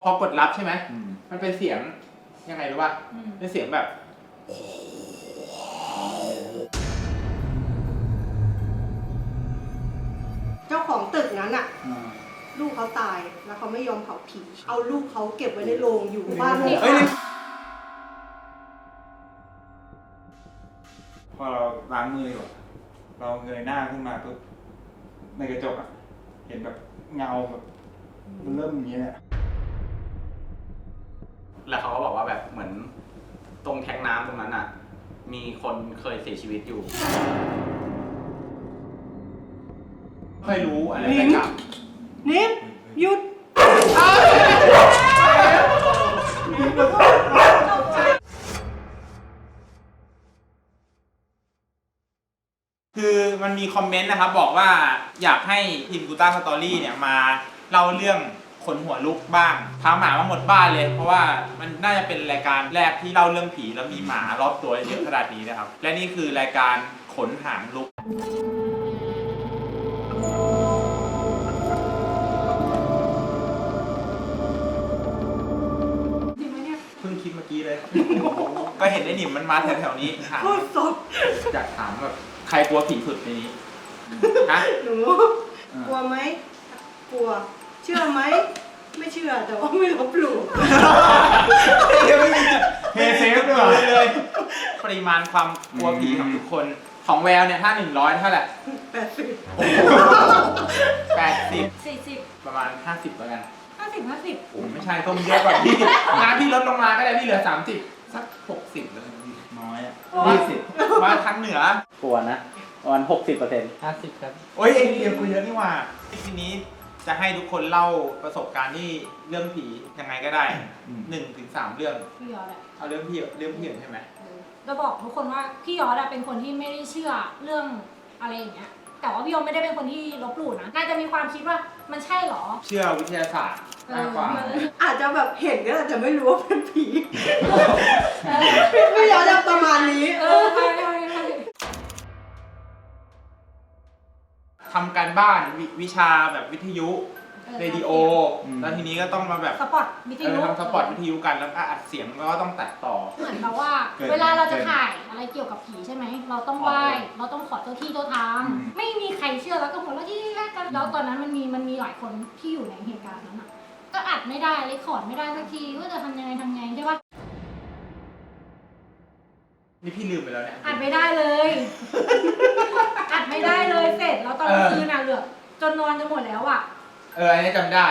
พอกดรับใช่ไหมมันเป็นเสียงยังไงรู้ป่ะเป็นเสียงแบบเจ้าของตึกนั้นอ่ะลูกเขาตายแล้วเขาไม่ยอมเผาผีเอาลูกเขาเก็บไว้ในโรงอยู่บ้านนี่พอเราล้างมืออยู่เราเงยหน้าขึ้นมาปุ๊บในกระจกอ่ะเห็นแบบเงาแบบมันเริ่มอย่างนี้แหละแล้วเขาก็บอกว่าแบบเหมือนตรงแทงน้ำตรงนั้นอ่ะมีคนเคยเสียชีวิตอยู่ไม่รู้อะไรไม่กลับนิ่มหยุดคือมันมีคอมเมนต์นะครับบอกว่าอยากให้ทีมกูต้าสตอรี่เนี่ยมาเล่าเรื่องขนหัวลุกบ้างพาหมามาหมดบ้านเลยเพราะว่ามันน่าจะเป็นรายการแรกที่เล่าเรื่องผีแล้วมีหมารอบตัวเยอะขนาดนี้นะครับและนี่คือรายการขนหางลุกเพิ่งคิดเมื่อกี้เลย ก็เห็นไอ้หนิมมันมาแถวๆนี้ถามอยากถามแบบใครกลัวผีสุดในนี้ฮะหนูกลัวไหมกลัวเชื่อไหมไม่เชื่อแต่ว่าไม่ลบหลู่เฮเซฟด้วยเลยปริมาณความกลัวผีของทุกคนของแววเนี่ยถ้า100เท่าไหร่80ประมาณ50แล้วกัน50โอ้ไม่ใช่ต้องเยอะกว่าพี่งานพี่ลดลงมาก็ได้พี่เหลือ30สัก60แล้วน้อยอ่ะ20มาทางเหนือกลัวนะประมาณ60% 50ครับโอ้ยเองเรียนกูเยอะนี่หว่าทีนี้จะให้ทุกคนเล่าประสบการณ์ที่เรื่องผียังไงก็ได้1 ถึง 3เรื่องพี่ยอดอะเอาเรื่องพี่ใช่ไหมเราบอกทุกคนว่าพี่ยอดอะเป็นคนที่ไม่ได้เชื่อเรื่องอะไรอย่างเงี้ยแต่ว่าพี่ยอดไม่ได้เป็นคนที่ลบหลู่นะน่าจะมีความคิดว่ามันใช่หรอเชื่อวิทยาศาสตร์มากกว่าอาจจะแบบเห็นก็อาจจะไม่รู้ว่าเป็นผีพี่ยอดจะประมาณนี้ใช่ทำการบ้านวิชาแบบวิทยุเรดิโอแล้วทีนี้ก็ต้องมาแบบสปอตวิทยุทำสปอตวิทยุกันแล้วก็อัดเสียงแล้วก็ต้องตัดต่อเหมือนแบบว่าเวลาเราจะถ่ายอะไรเกี่ยวกับผีใช่ไหมเราต้องไหว้เราต้องขอเจ้าที่เจ้าทางไม่มีใครเชื่อแล้วก็หัวเราะที่แรกกันแล้วตอนนั้นมันมีหลายคนที่อยู่ในเหตุการณ์นั้นอ่ะก็อัดไม่ได้เรคคอร์ดไม่ได้สักทีว่าจะทำยังไงใช่ปะนี่พี่ลืมไปแล้วเนี่ยอัดไม่ได้เลยอัดไม่ได้เลยเสร็จแล้วตอนกลางคืนน่ะเหลือจนนอนจะหมดแล้วอ่ะอันนี้จำได้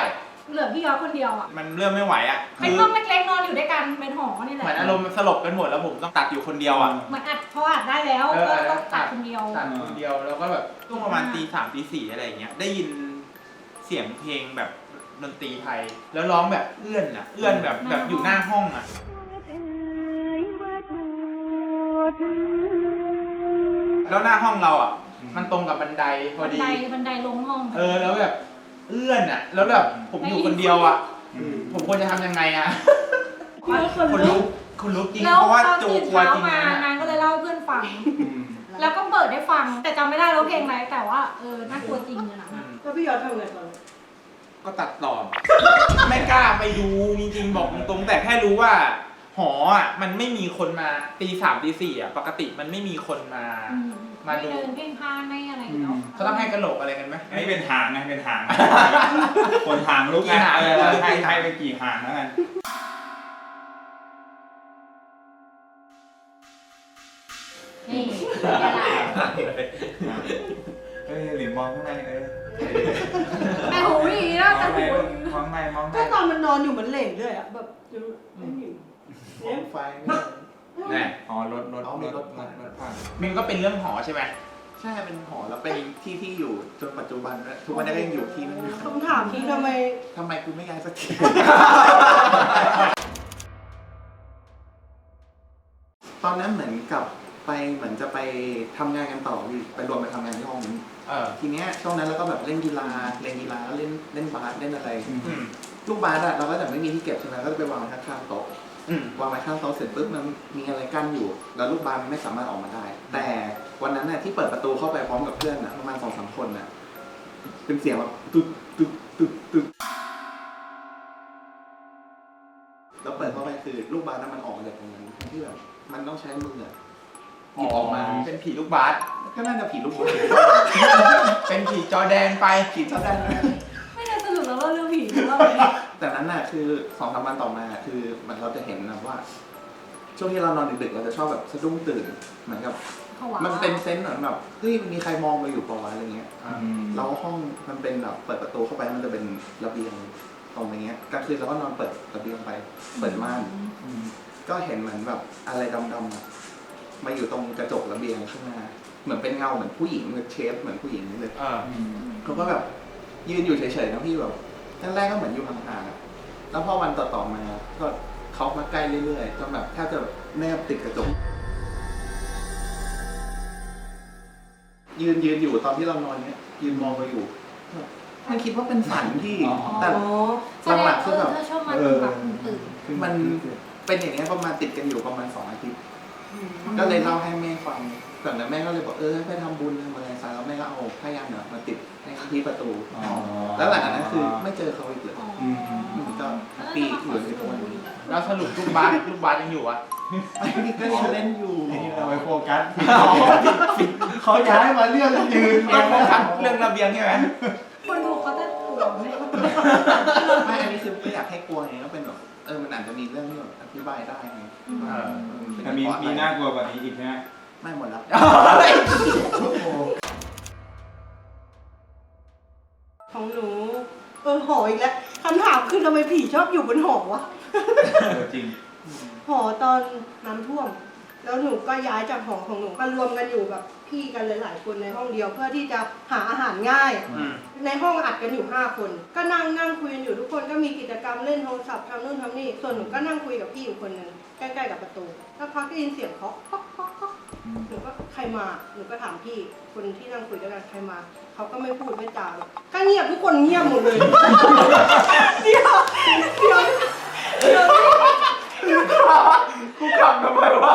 เหลือพี่ยอดคนเดียวอ่ะมันเริ่มไม่ไหวอ่ะเป็นห้องเล็กๆนอนอยู่ด้วยกันเป็นหอนี่แหละเหมือนอารมณ์สลบกันหมดแล้วผมต้องตัดอยู่คนเดียวอ่ะเหมือนอัดพออัดได้แล้วก็ต้องตัดคนเดียวแล้วก็แบบช่วงประมาณตี 3 ตี 4อะไรอย่างเงี้ยได้ยินเสียงเพลงแบบดนตรีไทยแล้วร้องแบบเอื้อนแบบอยู่หน้าห้องอ่ะแล้วหน้าห้องเราอ่ะมันตรงกับบันไดพอดีบันไดลงห้องแล้วแบบเอื้อนอ่ะแล้วแบบผมอยู่คนเดียวอ่ะผมควรจะทำยังไงอ่ะคนลุกจริงเพราะว่าโจกลัวจริงนะนางก็เลยเล่าให้เพื่อนฟังแล้วก็เปิดได้ฟังแต่จำไม่ได้แล้วเพลงอะไรแต่ว่าน่ากลัวจริงเลยนะแล้วพี่ยอดทำไงตอนก็ตัดต่อไม่กล้าไปดูจริงๆบอกตรงแต่แค่รู้ว่าหออ่ะมันไม่มีคนมาตี 3 ตี 4อ่ะปกติมันไม่มีคนมาดูเดินเพ่งพ่านไม่อะไรเนาะเขาต้องให้กระโหลกอะไรกันไหมอันนี้เป็นหางไงเป็นหางคนหางลุกไงให้เป็นกี่หางแล้วกันนี่หลิมมองข้างในแต่หูอีกแล้วแต่หูมองในก็ตอนมันนอนอยู่มันเหล่งด้วยอ่ะแบบไม่เห็นไฟแน่รถผ่านมันก็เป็นเรื่องหอใช่ไหมใช่เป็นหอแล้วเป็นที่อยู่จนปัจจุบันทุกวันนี้ก็ยังอยู่ที่นั่นคำถามที่ทำไมกูไม่ย้ายสักทีตอนนั้นเหมือนกับเหมือนจะไปทำงานกันต่อไปรวมไปทำงานที่ห้องนี้ทีเนี้ยช่วงนั้นเราก็แบบเล่นกีฬาแล้วเล่นบาสเล่นอะไรลูกบาสอะเราก็จะไม่มีที่เก็บใช่ไหมก็จะไปวางไว้ข้างโต๊ะวางไว้ข้างโต๊ะเสร็จปุ๊บมันมีอะไรกั้นอยู่แล้วลูกบาสไม่สามารถออกมาได้แต่วันนั้นน่ะที่เปิดประตูเข้าไปพร้อมกับเพื่อนน่ะประมาณ 2-3 คนน่ะเป็นเสียงแบบตึ๊ด แล้วเปิดเข้าไปคือลูกบาสนั้นมันออกมาจากตรงนั้นที่แบบมันต้องใช้มือหยิบออกมา เป็นผีลูกบาส ก็น่าจะผีลูกบาส เป็นผีจอแดนไป ผีเท่านั้น ไม่ได้สรุปแล้วว่าเรื่องผีหรือว่าอะไร แต่นั้นน่ะคือ2-3 วันต่อมาคือมันเราจะเห็นนะว่า ช่วงที่เรานอนดึกๆเราจะชอบแบบสะดุ้งตื่นเหมือนกับ ผวา มันเป็นเซนส์เหมือนแบบเฮ้ยมีใครมองเราอยู่ปะวะอะไรเงี้ยแล้วห้องมันเป็นแบบเปิดประตูเข้าไปมันจะเป็นระเบียงตรงอย่างเงี้ยกลางคืนเราก็นอนเปิดระเบียงไปเปิดม่านก็เห็นเหมือนแบบอะไรดำๆอะมาอยู่ตรงกระจกระเบียงข้างหน้าเหมือนเป็นเงาเหมือนผู้หญิงเหมือนเชฟเหมือนผู้หญิงนี่เลยเขาก็แบบยืนอยู่เฉยๆนะพี่แบบแรกๆก็เหมือนอยู่ห่างๆอะแล้วพอวันต่อๆมาก็เขามาใกล้เรื่อยๆจนแบบแทบจะแนบติดกระจกยืนอยู่ตอนที่เรานอนเนี้ยยืนมองเราอยู่มันคิดว่าเป็นฝันที่แต่ อ๋อ แสดงว่าถ้าชอบมาตื่นแบบตื่น มันเป็นอย่างเงี้ยประมาณติดกันอยู่ประมาณ2 อาทิตย์ ก็เลยเล่าให้แม่ฟังแต่แม่ก็เลยบอกไปทำบุญทำอะไรซะแล้วแม่ก็เอาผ้ายันเนี่ยมาติดให้ที่ประตู แล้วหลังจากนั้นคือไม่เจอเขาอีกเลยก็แฮปปี้อยู่ในทุกวันนี้ แล้วสรุปลูกบาสยังอยู่อ่ะ ไอ้นี่ก็ยังเล่นอยู่ ไอ้นี่เราไปโฟกัสเขาย้ายมาเรื่องยืน ต้องโฟกัสเรื่องระเบียงใช่ไหม คนดูเขาจะกลัวไหม ไม่อันนี้คือไม่อยากให้กลัวไงก็เป็นแบบมันอาจจะมีเรื่องที่แบบอธิบายได้ไง แต่มีน่ากลัวกว่านี้อีกนะ ไม่หมดแล้ว ของหนูหออีกแล้วคำถามคือทำไมผีชอบอยู่บนหอวะ จริง หอตอนน้ำท่วม แล้วหนูก็ย้ายจากหอของหนูมารวมกันอยู่กับพี่กันหลายๆคนในห้องเดียวเพื่อที่จะหาอาหารง่าย ในห้องอัดกันอยู่5 คน ก็นั่งคุยกันอยู่ทุกคนก็มีกิจกรรมเล่นโทรศัพท์ทำนู่นทำนี่ส่วนหนูก็นั่งคุยกับพี่อยู่คนหนึ่งใกล้ๆกับประตูแล้วพักได้ยินเสียงเคาะหนูก็ใครมาหนูก็ถามพี่คนที่นั่งคุยด้วยกันใครมาเขาก็ไม่พูดไม่จาเลยก็เงียบทุกคนเงียบหมดเลย เดี๋ยว กูขำทำไมวะ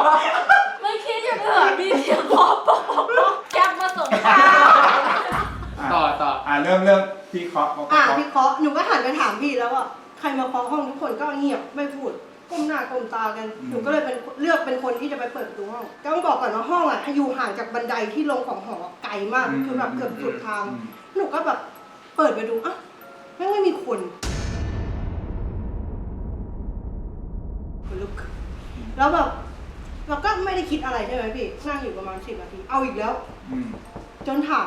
ไม่คิดจะเผื่อมีเสียงคอปอกแก๊ปมาส่งข่าว ต่อ เริ่มพี่เคาะ พี่เคาะหนูก็หันไปถามพี่แล้วว่าใครมาเคาะห้องทุกคนก็เงียบไม่พูดก้มหน้าก้มตากันหนูก็เลยเลือกเป็นคนที่จะไปเปิดประตูห้องก็ต้องบอกก่อนว่าห้องอ่ะอยู่ห่างจากบันไดที่ลงของหอไกลมากคือแบบเกือบสุดทางหนูก็แบบเปิดไปดูอ่ะไม่มีคนลุกแล้วแบบเราก็ไม่ได้คิดอะไรใช่ไหมพี่นั่งอยู่ประมาณ10 นาทีเอาอีกแล้วจนถาม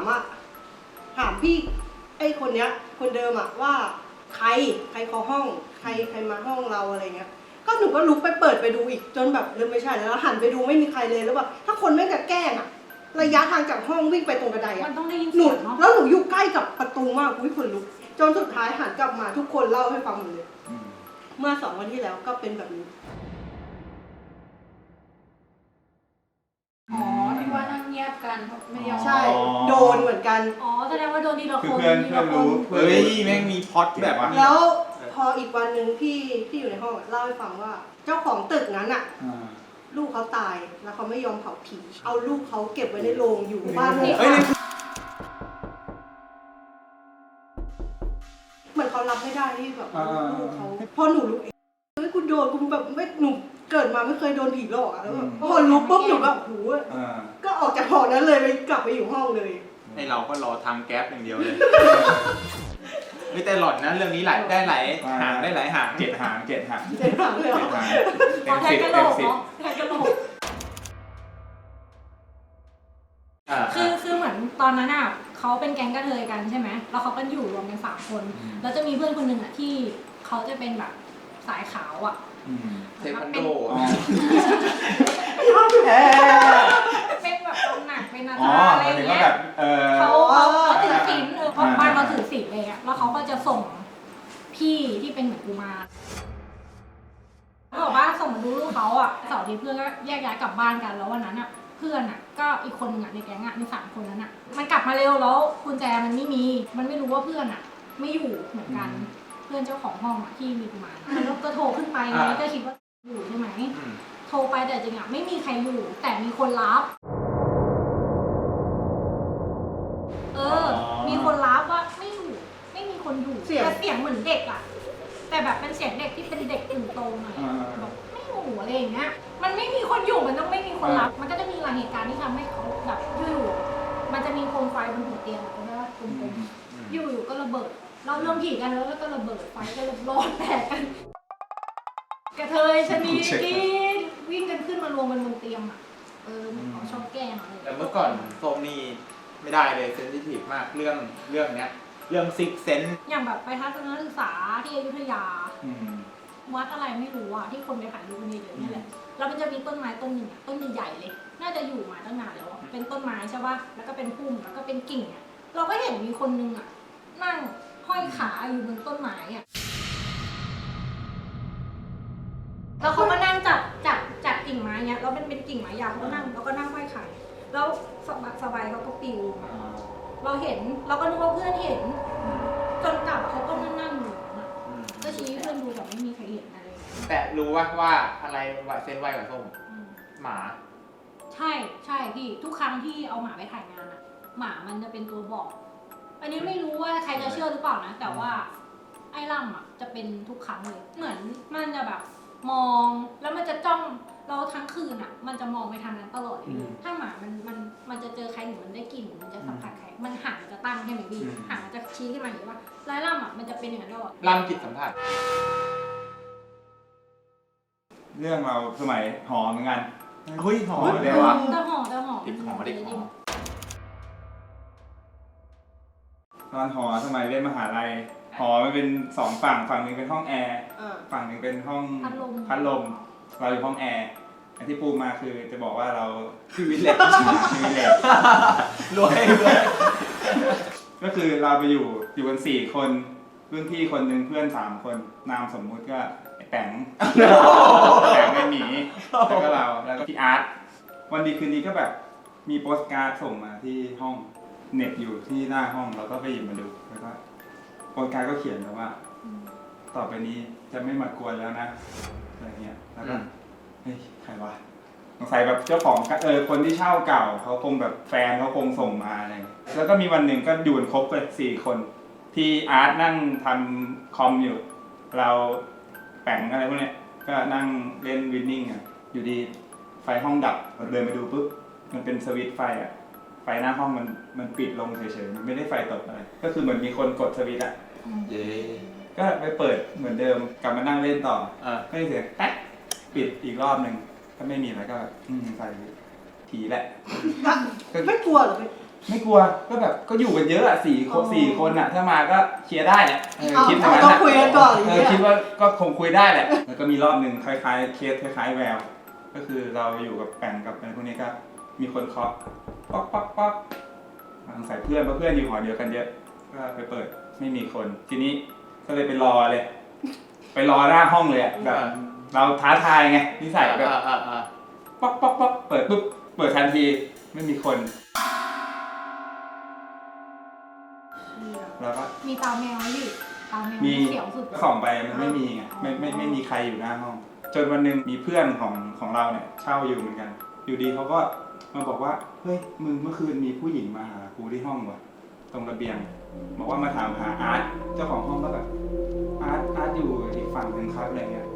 พี่ไอ้คนเนี้ยคนเดิมอะว่าใครเคาะห้องใครมาห้องเราอะไรเงี้ยก็หนูก็ลุกไปเปิดไปดูอีกจนแบบเริ่มไม่ใช่แล้วหันไปดูไม่มีใครเลยแล้วแบบถ้าคนไม่จะแกล้งอะระยะทางจากห้องวิ่งไปตรงกระได มั อะ นต้องได้ยิน หนู เสียงเนาะ แล้วหนูอยู่ใกล้กับประตูมากอุ้ยคนลุกจนสุดท้ายหันกลับมาทุกคนเล่าให้ฟังหมดเลยเมื่อ2 วันที่แล้วก็เป็นแบบนี้ อ๋อที่ว่านั่งเงียบกันไม่ยอม ใช่โดนเหมือนกัน อ๋อแสดงว่าโดนทีละ คือ คน เพื่อนรู้ เฮ้ยแม่งมีพล็อตแบบว่า แล้วพออีกวันหนึ่งพี่ที่อยู่ในห้องเล่าให้ฟังว่า เจ้าของตึกนั้นอะลูกเขาตายแล้วเขาไม่ยอมเผาผีเอาลูกเขาเก็บไว้ในโรงอยู่บ้านนี่ เฮ้ย เหมือนเขารับไม่ได้ที่แบบลูกเขาพอหนูรู้เฮ้ยคุณโดนคุณแบบไม่หนูเกิดมาไม่เคยโดนผีหลอกอะแล้วแบบพอรู้ปุ๊บหนูก็โอ้โหก็ออกจากหอนั้นเลยไปกลับไปอยู่ห้องเลย ให้เราก็รอทำแก๊ปอย่างเดียวเลยไม่แต่หลอนนะเรื่องนี้ได้หลายหางได้หลายหาง 7 หาง เจ็บหลังเลยเหรอ ขอแทนกระโหลกเนาะแทนกระโหลกคือเหมือนตอนนั้นอ่ะเขาเป็นแก๊งกระเทยกันใช่ไหมแล้วเขาก็อยู่รวมกัน3 คนแล้วจะมีเพื่อนคนหนึ่งอ่ะที่เขาจะเป็นแบบสายขาวอ่ะ เทควันโด เป็นแบบตำหนักเป็นอา อ๋อ จารย์อะไร หมายถึง เงี้ ว่าย แบบเขาถือศีลเพราะบ้านเขาถือศีลเลยอ่ะแล้วเขาก็จะส่งพี่ที่เป็นเหมือนกุมารเขาบอกว่าส่งมาดูลูกเขาอ่ะเสาร์อาทิตย์เพื่อนก็แยกย้ายกลับบ้านกันแล้ววันนั้นอ่ะเพื่อนอ่ะก็อีกคนนึงอ่ะในแก๊งอ่ะใน3 คนนั้นอ่ะมันกลับมาเร็วแล้วกุญแจมันไม่มีมันไม่รู้ว่าเพื่อนอ่ะไม่อยู่เหมือนกันเพื่อนเจ้าของห้องอ่ะที่มีกุมารมันก็โทรขึ้นไปแล้วก็คิดว่าอยู่ใช่ไหมโทรไปแต่จริงอ่ะไม่มีใครอยู่แต่มีคนรับมีคนรับว่าไม่อยู่ไม่มีคนอยู่แต่เสียงเหมือนเด็กอ่ะแต่แบบเป็นเสียงเด็กที่เป็นเด็กตื่นโตหน่อย อย่างเงี้ยมันไม่มีคนอยู่มันต้องไม่มีคนรับ มันก็จะมีหลายเหตุการณ์ที่ทำให้เขาแบบอยู่มันจะมีโคมไฟบนหัวเตียงอะใช่ไหมกลมๆอยู่ก็ระเบิดเราเริ่มผีกันแล้วก็ระเบิดไฟก็ร้อนแตกกันกระเทยชนีกินวิ่งกันขึ้นมารวมกันบนเตียงอ่ะเหมือนเขาชอบแกล้งอะไร แต่เมื่อก่อนโซมนี่ไม่ได้เลยเซนซิทีฟมากเรื่องเนี้ยเรื่องซิกเซน อย่างแบบไปทัศนศึกษาที่อยุธยา วัดอะไรไม่รู้อ่ะที่คนไปถ่ายรูปกันเยอะๆนี่แหละแล้วมันจะมีต้นไม้ต้นหนึ่งต้นใหญ่ๆเลยน่าจะอยู่มาตั้งนานแล้วเป็นต้นไม้ใช่ป่ะแล้วก็เป็นพุ่มแล้วก็เป็นกิ่งอ่ะเราก็เห็นมีคนนึงอ่ะนั่งห้อยขาอยู่บนต้นไม้อ่ะแล้วเขาก็นั่งจับกิ่งไม้เนี้ยแล้วมันเป็นกิ่งไม้ยาวเขาก็นั่งแล้วก็นั่งห้อยขาแล้วสบายเขาก็ปิวมาเราเห็นเราก็นึกว่าเพื่อนเห็นจนกลับเขาก็นั่งอยู่ก็ชี้เพื่อนดูแต่ไม่มีใครเห็นอะไร แต่รู้ว่าอะไรเซนไวกว่าส้มหมา ใช่พี่ทุกครั้งที่เอาหมาไปถ่ายงานอะหมามันจะเป็นตัวบอก อันนี้ไม่รู้ว่าใครจะเชื่อหรือเปล่านะแต่ว่าไอ้ล่ำอะจะเป็นทุกครั้งเลยเหมือนมันจะแบบมองแล้วมันจะจ้องเราทั้งคืนอะมันจะมองไปทางนั้นตลอดเลยถ้าหมามันจะเจอใครหรือมันได้กลิ่นมันจะสัมผัสใครมันหางมันจะตั้งใช่ไหมพี่หางมันจะชี้ขึ้นมาอย่างนี้ว่าไล่ล่ำอะมันจะเป็นอย่างนั้นตลอด ล่ำจิตสัมผัส เรื่องเราสมัยหอเหมือนกัน เฮ้ยหอ เดี๋ยวอะ เจ้าหอ เด็กหอตอนหอสมัยเรียนมหาลัยหอมันเป็นสองฝั่งหนึ่งเป็นห้องแอร์ฝั่งหนึ่งเป็นห้องพัดลมเราอยู่ห้องแอร์อันที่ปูมาคือจะบอกว่าเราชีวิตเล็กชีวิตเล็ก รวย ก็คือเราไปอยู่กัน4 คนรุ่นพี่คนหนึ่งเพื่อน3 คนนามสมมุติก็ไอ้แต๋งไอ้หมีแล้วก็เราแล้วก็พี่อาร์ตวันดีคืนดีก็แบบมีโปสการ์ดส่งมาที่ห้องเน็ตอยู่ที่หน้าห้องเราก็ไปหยิบมาดูแล้วก็โปสการ์ดก็เขียนแบบว่าต่อไปนี้จะไม่มากวนแล้วนะอะไรเงี้ยแล้วก็เฮ้ยใครวะสงสัยแบบเจ้าของคนที่เช่าเก่าเขาคงแบบแฟนเขาคงส่งมาอะไรแล้วก็มีวันหนึ่งก็อยู่กันครบเลย4 คนพี่อาร์ตนั่งทำคอมอยู่เราแป๋งอะไรพวกเนี้ยก็นั่งเล่นวินนิ่งอ่ะอยู่ดีไฟห้องดับเราเดินไปดูปุ๊บมันเป็นสวิตช์ไฟอ่ะไฟหน้าห้องมันปิดลงเฉยๆมันไม่ได้ไฟตกอะไรก็คือเหมือนมีคนกดสวิตช์อ่ะก็ไปเปิดเหมือนเดิมกลับมานั่งเล่นต่อไม่ได้เสียงแป๊กปิดอีกรอบหนึ่งก็ไม่มีแล้วก็ใส่ผีแหละ ไม่กลัวเหรอ ไม่กลัวก็แบบก็อยู่กันเยอะอะ4 คนอะถ้ามาก็เคลียร์ได้แหละคิดอย่างนั้น ต้องคุยกันก่อนอย่างเงี้ย คิดว่าก็คงคุยได้แหละแล้วก็มีรอบหนึ่งคล้ายๆเคสคล้ายๆแววก็คือเราอยู่กับแปงกับอะไรพวกนี้ก็มีคนเคาะป๊อกป๊อกป๊อกสงสัยเพื่อนเพราะเพื่อนอยู่หอเดียวกันเยอะก็ไปเปิดไม่มีคนทีนี้ก็เลยไปรอเลยไปรอหน้าห้องเลยอะแบบเราท้าทายไงนิสัยแบบป๊อกป๊อกป๊อกเปิดปุ๊บเปิดทันทีไม่มีคนแล้วก็มีตาแมวอยู่ตาแมวเขียวสุด ส่องไปมันไม่มีไงไม่มีใครอยู่หน้าห้องจนวันหนึ่งมีเพื่อนของเราเนี่ยเช่าอยู่เหมือนกันอยู่ดีเขาก็มาบอกว่าเฮ้ยมึงเมื่อคืนมีผู้หญิงมาหากูที่ห้องว่ะตรงระเบียงบอกว่ามาถามหาอาร์ตเจ้าของห้องก็แบบอาร์ตอยู่อีกฝั่งหนึ่งครับอะไรเงี้ย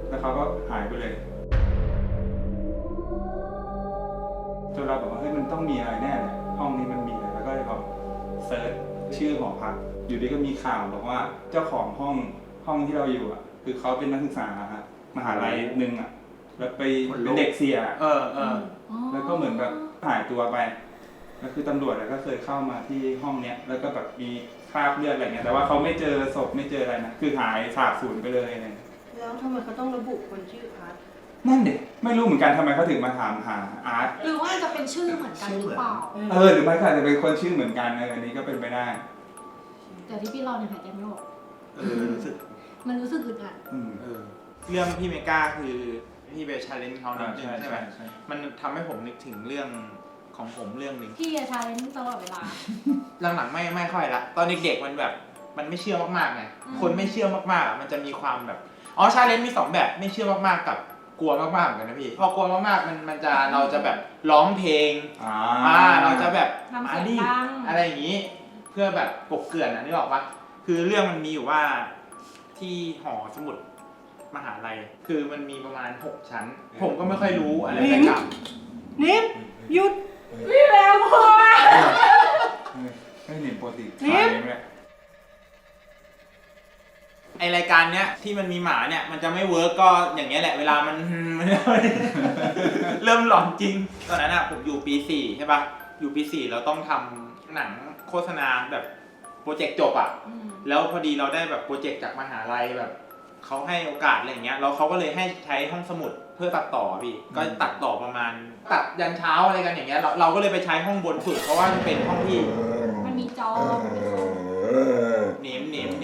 แล้วเขาก็หายไปเลยจนเราบอกว่าเฮ้ยมันต้องมีอะไรแน่เลยห้องนี้มันมีอะไรแล้วก็เลยบอกเซิร์ชชื่อหอพักอยู่ดีก็มีข่าวบอกว่าเจ้าของห้องที่เราอยู่อ่ะคือเขาเป็นนักศึกษาครับมหาลัยหนึ่งอ่ะแล้วไปเป็นเด็กเสียแล้วก็เหมือนแบบหายตัวไปแล้วคือตำรวจก็เคยเข้ามาที่ห้องเนี้ยแล้วก็แบบมีคราบเลือดอะไรเงี้ยแต่ว่าเขาไม่เจอศพไม่เจออะไรนะคือหายสาบสูญไปเลยอะไร แล้วทำไมเขาต้องระบุคนชื่ออาร์ต นั่นเด็กไม่รู้เหมือนกันทำไมเขาถึงมาถามหาอาร์ต หรือว่าจะเป็นชื่อเหมือนกันหรือเปล่า หรือไม่ก็อาจจะเป็นคนชื่อเหมือนกันอันนี้ก็เป็นไปได้ แต่ที่พี่รอเนี่ยหายใจไม่ออก รู้สึก มันรู้สึกอึดอัด เรื่องพี่เมกาคือพี่ไปชาเลนจ์เขาหนึ่งใช่ไหมมันทำให้ผมนึกถึงเรื่องของผมเรื่องหนึ่ง พี่จะชาเลนจ์ตลอดเวลา หลังๆไม่ค่อยละตอนเด็กๆมันแบบมันไม่เชื่อมากๆไงคนไม่เชื่อมากๆมันจะมีความแบบชาเลนจ์มี2แบบไม่เชื่อมากๆกับกลัวมากๆเหมือนกันนะพี่พอกลัวมากๆมันจะเราจะแบบร้องเพลงเราจะแบบอะไรอย่างนี้เพื่อแบบกบเกลื่อนนึกออกปะคือเรื่องมันมีอยู่ว่าที่หอสมุด มหาลัยคือมันมีประมาณ6ชั้น ผมก็ไม่ค่อยรู้อะไรแต่กับ นิดหยุด พี่แววพอ ไม่เห็นปกติ นิด ไอรายการเนี้ยที่มันมีหมาเนี่ยมันจะไม่เวิร์กก็อย่างเงี้ยแหละเวลามัน เริ่มหลอนจริงตอนนั้นอ่ะผมอยู่ปี4ใช่ปะอยู่ปี4เราต้องทำหนังโฆษณาแบบโปรเจกต์จบอ่ะแล้วพอดีเราได้แบบโปรเจกต์จากมหาลัยแบบเขาให้โอกาสอะไรอย่างเงี้ยแล้วเขาก็เลยให้ใช้ห้องสมุดเพื่อตัดต่อพี่ก็ตัดต่อประมาณตัดยันเช้าอะไรกันอย่างเงี้ยเราก็เลยไปใช้ห้องบนสุดเพราะว่ามันเป็นห้องที่ มันมีจอมันมีคอม เ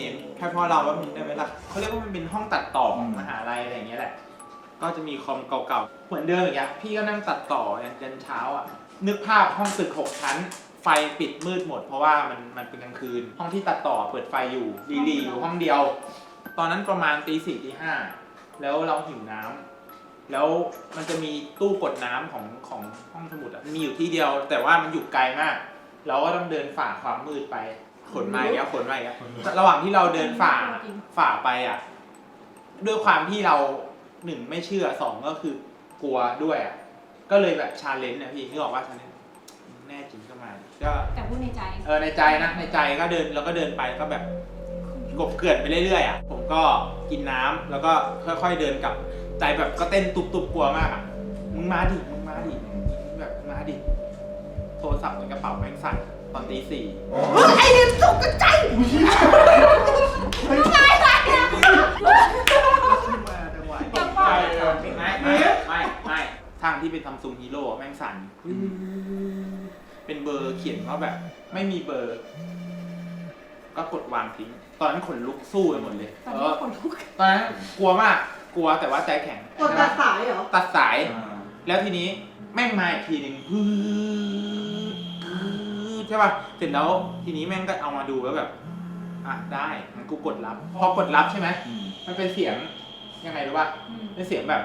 นมแค่พอเราว่ามันได้ไหมล่ะเขาเรียกว่ามันเป็นห้องตัดต่อของมหาลัยอะไรอย่างเงี้ยแหละก็จะมีคอมเก่าๆเหมือนเดิมอย่างเงี้ยพี่ก็นั่งตัดต่อยันเช้าอ่ะนึกภาพห้องตึก6ชั้นไฟปิดมืดหมดเพราะว่ามันเป็นกลางคืนห้องที่ตัดต่อเปิดไฟอยู่รีอยู่ห้องเดียว ตอนนั้นประมาณตี 4 ตี 5แล้วเราหิวน้ำแล้วมันจะมีตู้กดน้ำของห้องสมุดอ่ะมีอยู่ที่เดียว แต่ว่ามันอยู่ไกลมาก เราก็ต้องเดินฝ่าความมืดไปขนมาอีกแล้วระหว่างที่เราเดินฝ่าไปอ่ะด้วยความที่เรา1ไม่เชื่อ2ก็คือกลัวด้วยอ่ะก็เลยแบบชาเลนจ์นะพี่นึกออกว่าชาเลนจ์แน่จริงก็มาก็ แต่พูดในใจ ในใจนะในใจก็เดินแล้วก็เดินไปก็แบบกบเกลื่อนไปเรื่อยๆอ่ะผมก็กินน้ำแล้วก็ค่อยๆเดินกลับใจแบบก็เต้นตุบๆกลัวมากอ่ะมึงมาดิแบบมาดิโทรศัพท์ในกระเป๋าแม่งสั่นตอนตี 4 ไอ้นิดตกใจ ไม่ทางที่เป็นซัมซุงฮีโร่แม่งสั่นเป็นเบอร์เขียนว่าแบบไม่มีเบอร์ ก็กดวางทิ้งตอนนั้นขนลุกสู้ไปหมดเลย ตอนนี้ขนลุก ตอนนั้นกลัวมากกลัวแต่ว่าใจแข็ง กดตัดสายเหรอ ตัดสายแล้วทีนี้แม่งมาอีกทีหนึ่งใช่ป่ะเสร็จแล้วทีนี้แม่งก็เอามาดูแล้วแบบได้งั้นกูกดรับพอกดรับใช่ไหมมันเป็นเสียงยังไงรู้ป่ะเป็นเสียงแบบ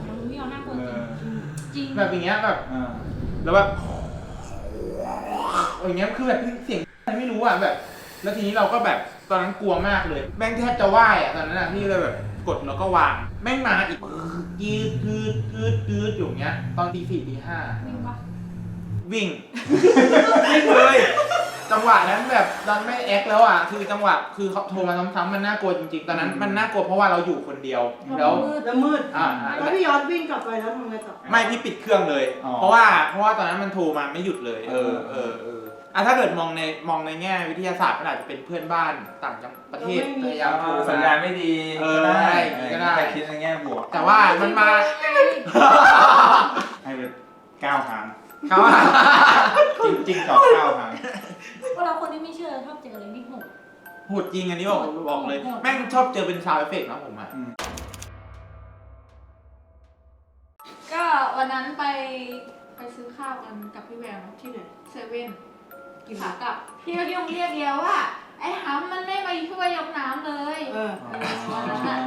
มันไม่เอาหน้ากลัวจริง แบบอย่างเงี้ยแบบแล้วแบบอย่างเงี้ยคือแบบเสียงอะไรไม่รู้อ่ะแบบแล้วทีนี้เราก็แบบตอนนั้นกลัวมากเลยแม่งแทบจะไหว้อ่ะตอนนั้นอ่ะที่เลยแบบกดแล้วก็วางแม่งมาอีกยืดอยู่อย่างเงี้ยตอนตี 4 ตี 5 วิ่งปะ วิ่ง เลยจังหวะนั้นแบบตอนไม่แอคแล้วอ่ะคือจังหวะคือเขาโทรมาซ้ำๆมันน่ากลัวจริงๆตอนนั้นมันน่ากลัวเพราะว่าเราอยู่คนเดียวแล้ว มืด แล้ แล้ว วพี่ยอดวิ่งกลับไปแล้วทำไงต่อ ไม่พี่ปิดเครื่องเลย เพราะว่าตอนนั้นมันโทรมาไม่หยุดเลยถ้าเกิดมองในแง่วิทยาศาสตร์มันอาจจะเป็นเพื่อนบ้านต่างจังประเทศพยายามโทร สัญญาณไม่ดีก็ได้คิดในแง่บวก แต่ว่ามันมา ให้ไป9 ครั้ง เขาว่า จริงต่อ9 ครั้ง เวลาคนที่ไม่เชื่อชอบเจออะไรที่โหด โหดจริงอันนี้บอกเลยแม่งชอบเจอเป็นซาวด์เอฟเฟกต์นะผมอ่ะ ก็วันนั้นไปซื้อข้าวกันกับพี่แววที่ไหนเซเว่นขากลับพี่ก็ยุ่งเรียกเดียวว่าไอ้หำมันไม่มาช่วยยกน้ำเลยวันนั้นน่ะ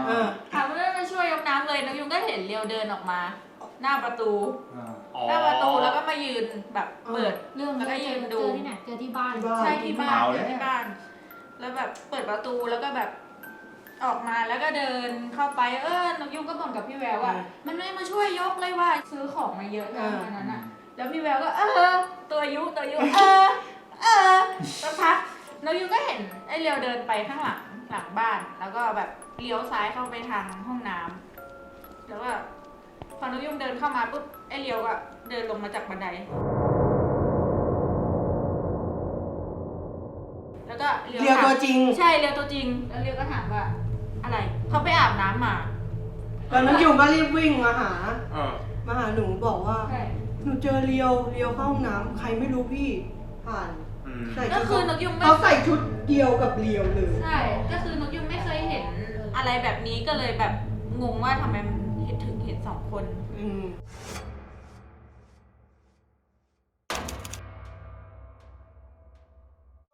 หำมันไม่มาช่วยยกน้ำเลยนกยุงก็เห็นเรียวเดินออกมา หน้าประตูแล้วก็มายืนแบบเปิด เรื่อง แล้วก็ยืนดู เจอที่ไหนเจอที่บ้าน ใช่ที่บ้านที่บ้าน แล้วแบบเปิดประตูแล้วก็แบบออกมาแล้วก็เดินเข้าไปนกยุงก็บ่นกับพี่แววว่ามันไม่มาช่วยยกเลยว่าซื้อของมาเยอะนะวันนั้นอ่ะแล้วพี่แววก็ตัวยุสักพักนกยุงก็เห็นไอ้เรียวเดินไปข้างหลังบ้าน แล้วก็แบบเลี้ยวซ้ายเข้าไปทางห้องน้ำแล้วก็พอนกยุงเดินเข้ามาปุ๊บไอ้เรียวก็เดินลงมาจากบันไดแล้วก็เรียวตัวจริงใช่เรียวตัวจริงแล้วเรียวก็ถามว่าอะไรเขาไปอาบน้ำมา ตอนนั้นยุงก็รีบวิ่งมาหาหนูบอกว่าหนูเจอเรียวเข้าห้องน้ำใครไม่รู้พี่ผ่านก็คือนกยุงไม่ เขาใส่ชุดเดียวกับเรียวเลย ใช่ก็คือนกยุงไม่เคยเห็นอะไรแบบนี้ก็เลยแบบงงว่าทำไมมันเห็น2 คน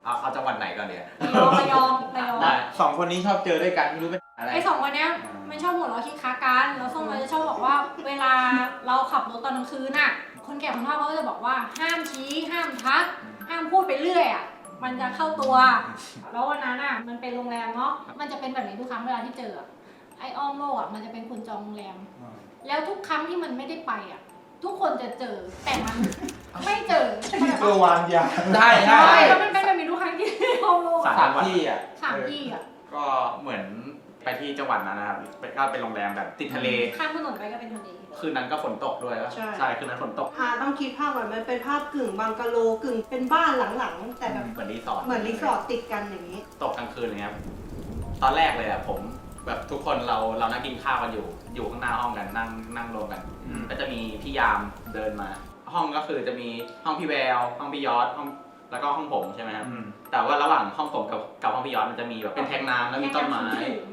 เอาจังหวัดไหนก่อนเนี่ย ระยอง 2 คนนี้ชอบเจอด้วยกันไม่รู้เป็นอะไร ไอ้2 คนเนี้ยไม่ ชอบหัวเราะคิกคักกันแล้วส้มจะชอบบอกว่าเวลาเราขับรถตอนกลางคืนน่ะคนแก่คนเฒ่าเขาก็จะบอกว่าห้ามชี้ห้ามทักห้ามพูดไปเรื่อยอ่ะมันจะเข้าตัวแล้ววันนั้นอ่ะมันเป็นโรงแรมเนาะมันจะเป็นแบบนี้ทุกครั้งเวลาที่เจอไอ้อ้อมโลกอ่ะมันจะเป็นคนจองโรงแรมแล้วทุกครั้งที่มันไม่ได้ไปอ่ะทุกคนจะเจอแต่มันไม่เจอ ตัววางยา ได้ ใช่ ได้ แล้วมันเป็นแบบนี้ทุกครั้งที่อ้อมโลก สามที่อ่ะ สามที่อ่ะ ก็เหมือนไปที่จังหวัดนั้นนะครับก็เป็นโรงแรมแบบติดทะเล ข้ามถนนไปก็เป็นทะเล คืนนั้นก็ฝนตกด้วย ใช่ คืนนั้นฝนตก ต้องคิดภาพก่อนมันเป็นภาพกึ่งบังกะโลกึ่งเป็นบ้านหลังๆแต่แบบ เหมือนรีสอร์ท เหมือนรีสอร์ทติดกันอย่างนี้ ตกกลางคืนเลยครับตอนแรกเลยอ่ะผมแบบทุกคนเรานั่งกินข้าวกันอยู่ข้างหน้าห้องกันนั่งรวมกันก็จะมีพี่ยามเดินมา ห้องก็คือจะมีห้องพี่แววห้องพี่ยอดห้องแล้วก็ห้องผมใช่ไหมครับแต่ว่าระหว่างห้องผมกับห้องพี่ยอดมันจะมีแบบเป็นแทงน้ำแล้วมีต้นไม้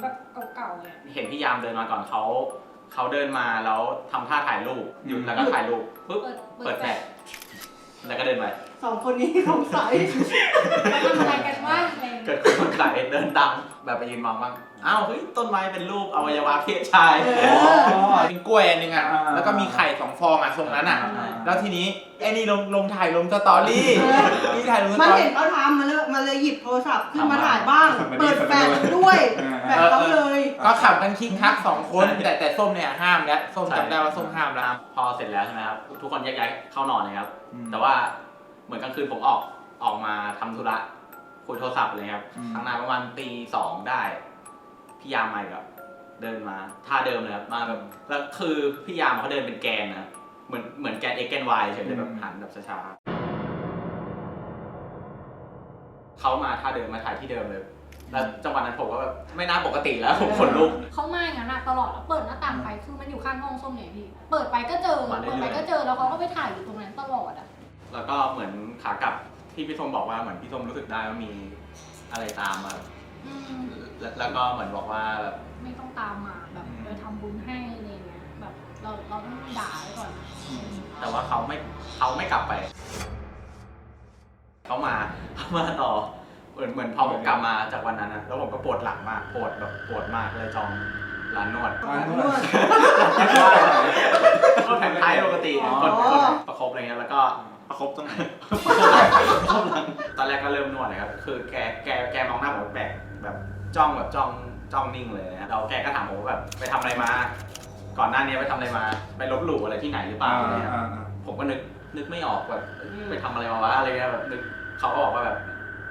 แบบเก่าๆเลย เห็นพี่ยามเดินมาก่อนเขาเดินมาแล้วทำท่าถ่ายรูปหยุดแล้วก็ถ่ายรูปปุ๊บเปิดแฟลชแล้วก็เดินไป สองคนนี้สงสัย มาทำอะไรกันวะอะไรอย่าง เกิ เงี้ย ดคนขายเดินตามแบบไปยืนมองบ้างอ้าวเฮ้ยต้นไม้เป็นรูปอวัยวะเพศชาย เป็นกล้วยอันหนึงอ่ะแล้วก็มีไข่2 ฟองอ่ะทรงนั้นอ่ะแล้วทีนี้ไอ้นี่ลงถ่ายลงสตอรี่นี่ถ่ายลงส มัน ตอ เห็ รี่ นเขาทำมาเลยหยิบโทรศัพท์ขึ้นมาถ่ายบ้าง เปิดแฟลชด้วยแบบเขาเลย ก็ขับกันคิกคัก2 คนแต่ส้มเนี่ยห้ามแล้วส้มจำได้ว่าส้มห้ามแล้ว พอเสร็จแล้วใช่ไหมครับทุกคนแยกย้ายเข้านอนเลยครับแต่ว่าเหมือนกลางคืนผมออกมาทำธุระคุยโทรศัพท์เลยครับทางนานประมาณตี 2ได้พี่ยามมากับเดินมาท่าเดิมเลยครับมาแบบแล้วคือพี่ยามเขาเดินเป็นแกนนะเหมือนแกน x แกน y เฉยเลยแบบหันแบบช้าๆเขามาท่าเดิมมาถ่ายที่เดิมเลยแล้วจังหวะนั้นผมก็แบบไม่น่าปกติแล้วผมขนลุก เขามาอย่างนั้นอะตลอดแล้วเปิดหน้าต่างไปคือมันอยู่ข้างห้องส้มเนี่ยพี่เปิดไปก็เจอ มาเรื่อยๆ เปิดไปก็เจอแล้วเขาก็ไปถ่ายอยู่ตรงนั้นตลอดอะ แล้วก็เหมือนขากลับที่พี่ส้มบอกว่าเหมือนพี่ส้มรู้สึกได้ว่ามีอะไรตามมา อืม แล้วก็เหมือนบอกว่าแบบ ไม่ต้องตามมาแบบทำบุญให้อะไรเงี้ยแบบเราต้องด่าไว้ก่อนนะ แต่ว่าเขาไม่กลับไปเขามาต่อเหมือนพอผมกลับมาจากวันนั้นนะแล้วผมก็ปวดหลังมากปวดมากเลยจองร้านนวด ร้านนวด ก็แผงไทยปกติกดประคบอะไรเงี้ยแล้วก็ ประคบตรงไหน ตอนแรกก็เริ่มนวดนะครับคือแกมองหน้าผมแปลกแบบจ้องนิ่งเลยนะแล้วแกก็ถามผมว่าแบบไปทำอะไรมา ก่อนหน้านี้ไปทำอะไรมาไปลบหลู่อะไรที่ไหนหรือเปล่าอะไรเงี้ยผมก็นึกไม่ออกแบบไปทำอะไรมาวะอะไรเงี้ยแบบนึกเขาก็บอกว่าแบบ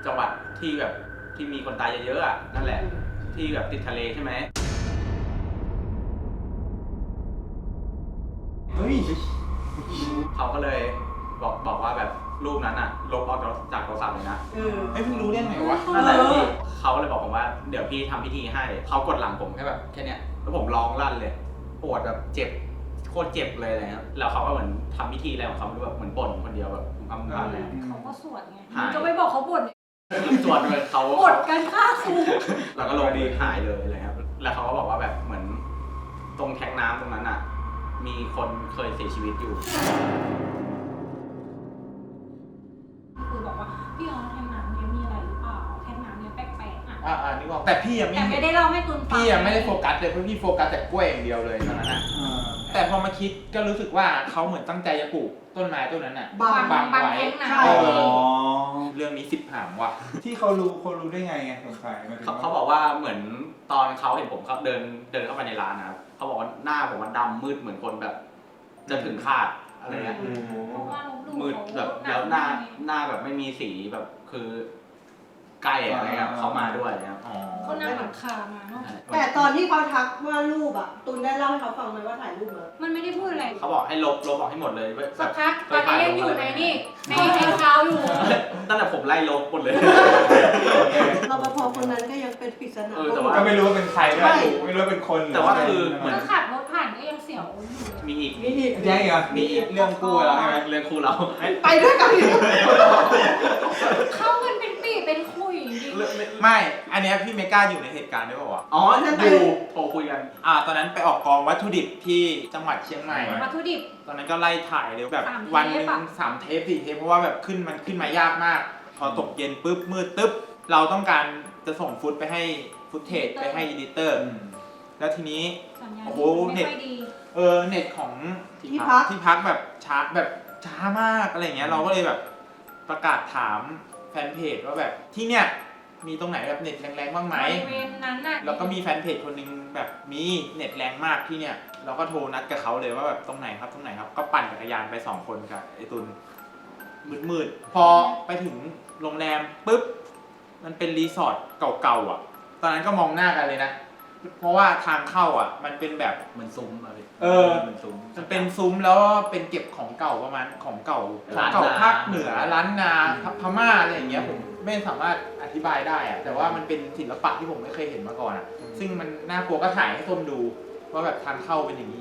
จังหวัดที่แบบที่มีคนตายเยอะๆอ่ะนั่นแหละที่แบบติดทะเลใช่ไหม เฮ้ย เขาก็เลยบอกว่าแบบรูปนั้นอ่ะลบออกจากโทรศัพท์เลยนะ ไอ้เพิ่งรู้ได้ไงวะ นั่นแหละพี่เขาก็เลยบอกผมว่าเดี๋ยวพี่ทำพิธีให้เขากดหลังผมแค่แบบแค่เนี้ยแล้วผมร้องลั่นเลยปวดแบบเจ็บโคตรเจ็บเลยอะไรเงี้ยแล้วเขาก็เหมือนทำพิธีอะไรของเขาไม่รู้แบบเหมือนบ่นคนเดียวแบบทำอะไร เขาก็สวดไง หาย จะไปบอกเขาบ่น ส่วนเลยเขา บ่นกันฆ่าครู เราก็ลงดีหายเลยอะไรครับแล้วเขาก็บอกว่าแบบเหมือนตรงแทงน้ำตรงนั้นอ่ะมีคนเคยเสียชีวิตอยู่ คือบอกว่าพี่เอาแทงน้ำเนี่ยมีอะไรหรือเปล่าแทงน้ำเนี่ยแปลกๆอ่ะ นี่บอกแต่พี่ยัง แต่ ไม่ ไม่ได้เล่าให้ตุนฟัง พี่ยังไม่ได้โฟกัสเลยเพราะพี่โฟกัสแต่กล้วยอย่างเดียวเลยตอนนั้นอ่ะแต่พอมาคิดก็รู้สึกว่าเขาเหมือนตั้งใจจะปลูกต้นไม้ต้นนั้นอ่ะ บัง ไว้ แทงน้ ใช่ เรื่องนี้10 หางว่ะ ที่เขารู้ได้ไงสงสัยมาถึง เขาบอกว่าเหมือนตอนเขาเห็นผมเขาเดินเข้าไปในร้านนะครับเขาบอกว่าหน้าผมมันดำมืดเหมือนคนแบบจะถึงคาดอะไรเงี้ย ำเพราะว่าลบหลู่ มืด เขา แบบแล้วหน้าแบบไม่มีสีแบบคือใกล้อะไรครับเขามาด้วยนะครับ เขานั่งหลังคามาเนาะ แต่ตอนที่เขาทักว่ารูปอ่ะตุนได้เล่าให้เขาฟังไหมว่าถ่ายรูปมา มันไม่ได้พูดอะไร เขาบอกให้ลบออกให้หมดเลยแบ สัก บ พักตอนนี้ยังอยู่ในนี่ในแทงเท้าอยู่ ตั้งแต่ผมไล่ลบหมดเลย รปภคนนั้นก็ยังเป็นปริศนา แต่ว่า ก็ไม่รู้ว่าเป็นใครด้วยไม่รู้ว่าเป็นคน แต่ว่าคือเหมือน ก็ขับรถผ่านก็ยังเสียวอยู่ มีอีก แย่เหรอมีเรื่องกู้แล้วใช่ไหม เรื่องคู่เรา ไปด้วยกันอยู่ เข้ากันเป็นปีเป็นคุยจริง ไม่ อันเนี้ยพี่เมก้าอยู่ในเหตุการณ์ด้วยเปล่าวะ อ๋ออยู่โทรคุยกัน ตอนนั้นไปออกกองวัตถุดิบที่จังหวัดเชียงใหม่ วัตถุดิบ ตอนนั้นก็ไล่ถ่ายเลยแบบ 3 วันหนึง เทปอะ 3 เทป4 เทปเพราะว่าแบบมันขึ้นมายากมาก พอตกเย็นปุ๊บมืดตึ๊บเราต้องการจะส่งฟุตไปให้ฟุตเทจไปให้อีดิเตอร์ แล้วทีนี้ สัญญาณ โอ้โห ไม่ค่อยดี เน็ตของ ที่พัก ที่พักแบบช้ามากอะไรเงี้ยเราก็เลยแบบประกาศถามแฟนเพจว่าแบบที่เนี้ยมีตรงไหนแบบเน็ตแรงๆบ้างไหม บริเวณนั้นน่ะ แล้วก็มีแฟนเพจคนหนึงแบบมีเน็ตแรงมากที่เนี่ยเราก็โทรนัดกับเขาเลยว่าแบบตรงไหนครับก็ปั่นจักรยานไป2 คนกับไอ้ตุลมืดๆพอไปถึงโรงแรมปุ๊บมันเป็นรีสอร์ทเก่าๆอ่ะตอนนั้นก็มองหน้ากันเลยนะเพราะว่าทางเข้าอ่ะมันเป็นแบบ เหมือนซุ้มอะไร เหมือนซุ้มมันเป็นซุ้มแล้วเป็นเก็บของเก่าประมาณของเก่าภาคเหนือล้านนาพม่าอะไรอย่างเงี้ยผมไม่สามารถอธิบายได้อะแต่ว่ามันเป็นศิลปะที่ผมไม่เคยเห็นมาก่อนอะซึ่งมันน่ากลัวก็ถ่ายให้ส้มดูว่าแบบทางเข้าเป็นอย่างนี้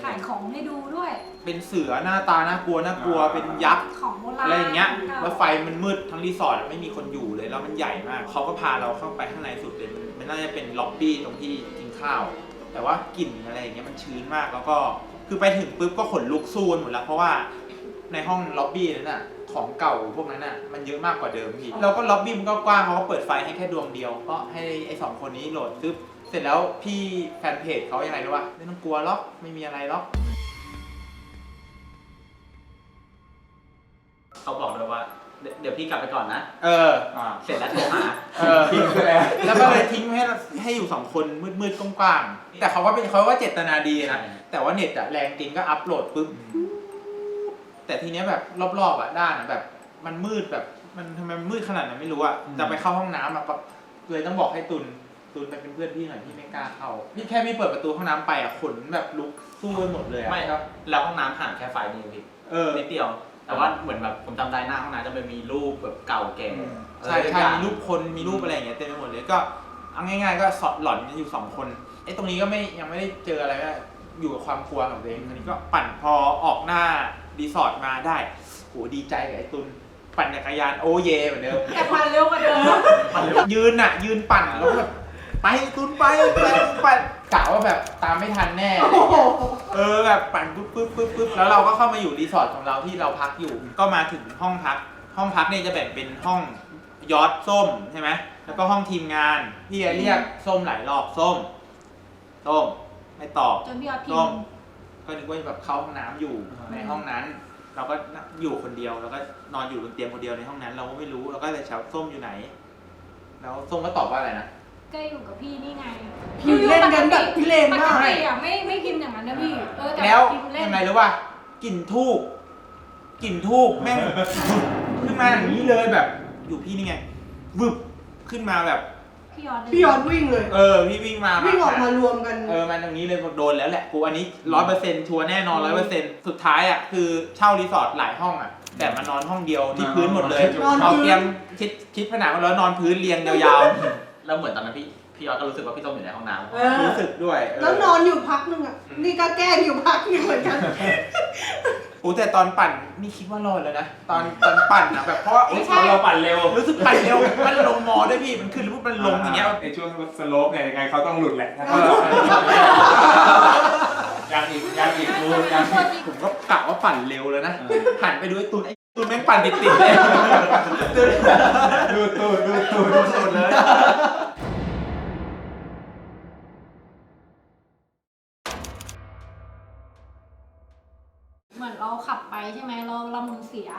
ถ่ายของให้ดูด้วย เป็นเสือหน้าตาน่ากลัวเป็นยักษ์ ของโบราณ อะไรอย่างเงี้ย ก่า แล้วไฟมันมืดทั้งรีสอร์ทไม่มีคนอยู่เลยแล้วมันใหญ่มากเขาก็พาเราเข้าไปข้างในสุดเลยมันน่าจะเป็นล็อบบี้ตรงที่กินข้าว แต่ว่ากลิ่นอะไรอย่างเงี้ยมันชื้นมากแล้วก็คือไปถึงปุ๊บก็ขนลุกสู้กันหมดแล้วเพราะว่าในห้องล็อบบี้นั้นน่ะของเก่าพวกนั้นน่ะมันเยอะมากกว่าเดิมพี่แล้วก็ล็อบบี้มันก็กว้างเขาก็เปิดไฟให้แค่ดวงเดียวก็ให้ไอ้2 คนนี้โหลดซึบเสร็จแล้วพี่แฟนเพจเขายังไงรู้ป่ะไม่ต้องกลัวหรอกไม่มีอะไรหรอก เขาบอกเลยว่าเดี๋ยวพี่กลับไปก่อนนะ เสร็จแล้วโทรหา ทิ้งไปแล้วก็เลยทิ้งให้อยู่2 คนมืดๆกว้างๆแต่เขาก็เจตนาดีนะแต่ว่าเน็ตอะแรงจริงก็อัพโหลดปุ๊บแต่ทีเนี้ยแบบรอบๆอะด้านอะแบบมันมืดแบบมันทำไมมันมืดขนาดนั้นไม่รู้อะจะไปเข้าห้องน้ำอะก็เลยต้องบอกให้ตุลไปเป็นเพื่อนพี่หน่อยพี่ไม่กล้าเข้านี่แค่ไม่เปิดประตูห้องน้ำไปอะขนแบบลุกสู้กันหมดเลยอะ ไม่ครับแล้วห้องน้ำห่างแค่ไฟนี่เองพี่นิดเดียวแต่ว่าเหมือนแบบผมจำได้หน้าห้องน้ำจะเป็นมีรูปแบบเก่าแก่ ใช่มีรูปคนมีรูปอะไรอย่างเงี้ยเต็มไปหมดเลยก็เอาง่ายๆก็สอดหลอนกันอยู่2 คนไอ้ตรงนี้ก็ยังไม่ได้เจออะไรนะอยู่กับความกลัวของตัวเองทีนี้ก็ปั่นพอออกหน้ารีสอร์ทมาได้โหดีใจกับไอ้ตุลปั่นจักรยานโอเยเหมือนเดิม แต่มันเร็วกว่าเดิม ยืนปั่นแล้วก็แบบไปตุลไปกะว่าแบบตามไม่ทันแน่แบบปั่นปุ๊บแล้วเราก็เข้ามาอยู่รีสอร์ทของเราที่เราพักอยู่ก็มาถึงห้องพักเนี่ยจะแบ่งเป็นห้องยอดส้มใช่ไหมแล้วก็ห้องทีมงานพี่เรียกส้มหลายรอบส้มไม่ตอบ จนพี่ออสพิ ส้ ม ม พ์ ก็นึกว่าแบบเข้าห้องน้ำอยู่ในห้องนั้น เราก็อยู่คนเดียวแล้วก็นอนอยู่บนเตียงคนเดียวในห้องนั้น เราก็ไม่รู้เราก็เลยเช้าส้มอยู่ไหนแล้วส้มก็ตอบว่าอะไรนะ ก็อยู่กับพี่นี่ไง อยู่เล่นกันแบบพิเรน ป มาก ติอะไม่พิมพ์อย่างนั้นนะพี่แต่ แล้ว พิมพ์เล่น ยังไงรู้ป่ะกลิ่นทูบแม่ง ขึ้นมาอย่างนี้เลยแบบ อยู่พี่นี่ไงวึบขึ้นมาแบบ พี่ออส พี่ยอดวิ่งเลย พี่วิ่งมา วิ่งออกมารวมกัน มันตรงนี้เลยบอกโดนแล้วแหละกูอันนี้ 100%ชัวร์แน่นอน 100%สุดท้ายอ่ะคือเช่ารีสอร์ทหลายห้องอ่ะแต่มานอนห้องเดียวที่พื้นหมดเลย นอนพื้น เอาเตียงชิดผนังแล้วนอนพื้นเรียงยาว แล้วเหมือนตอนนั้นพี่ยอดก็รู้สึกว่าพี่ส้มอยู่ในห้องน้ำ ๆรู้สึกด้วย แล้วนอนอยู่พักนึงอ่ะ นี่ก็แกล้งอยู่พักนึงเหมือนกัน โอ้แต่ตอนปั่นนี่คิดว่ารอดแล้วนะตอนปั่นนะแบบเพราะว่า ไม่ใช่ เราปั่นเร็ว รู้สึกปั่นเร็วมันลงมอด้วยพี่มันขึ้นแล้วมันลงอย่างเงี้ย ในช่วงสโลปเนี่ยยังไงเขาต้องหลุดแหละยังอีกกูยังอีก ผมก็กะว่าปั่นเร็วแล้วนะหันไปดูไอ้ตูนแม่งปั่นติดเลย ดูตูดเลย เหมือนเราขับไปใช่ไหมเรามุนเสีย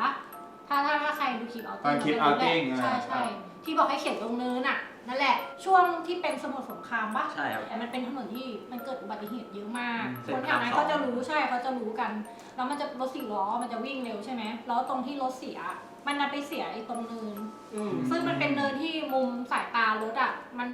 ถ้าใครดูคลิปเอา ตอนคลิป outing ใช่ที่บอกให้เข็นลงเนินน่ะนั่นแหละช่วงที่เป็นสมุทรสงครามปะ ใช่ครับ แต่มันเป็นถนนที่มันเกิดอุบัติเหตุเยอะมาก เส้ คน นแถ ทาง วนั้น สอง เขาจะรู้เขาจะรู้กันแล้วมันจะรถ4 ล้อมันจะวิ่งเร็วใช่ไหมแล้วตรงที่รถเสียมันไปเสียไอ้ตรงเนิน ซึ่งมันเป็นเนินที่มุมสายตารถอ่ะมัน